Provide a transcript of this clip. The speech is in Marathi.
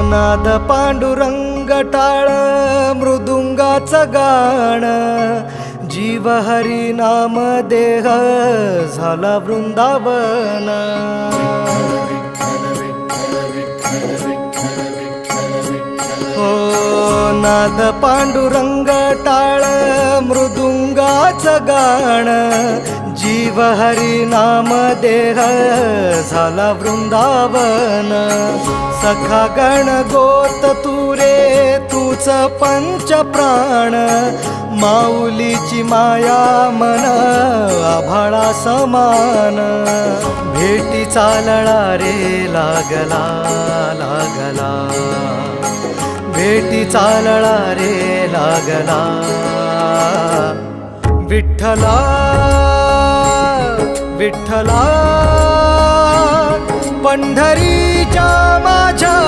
नाद पांडुरंग टाळ मृदुंगाचं गाण, जीव हरी नाम देह झाला वृंदावन. हो नाद पांडुरंग टाळ मृदुंगाचं गाण, जीव हरी नाम देह झाला वृंदावन. सखा गण गोत तू रे तूच पंच प्राण, माऊलीची माया मन आभाळा समान. भेटी चालळा रे लागला लागला, भेटी चालळा रे लागला. विठ्ठला विठ्ठला पंढरीच्या माझ्या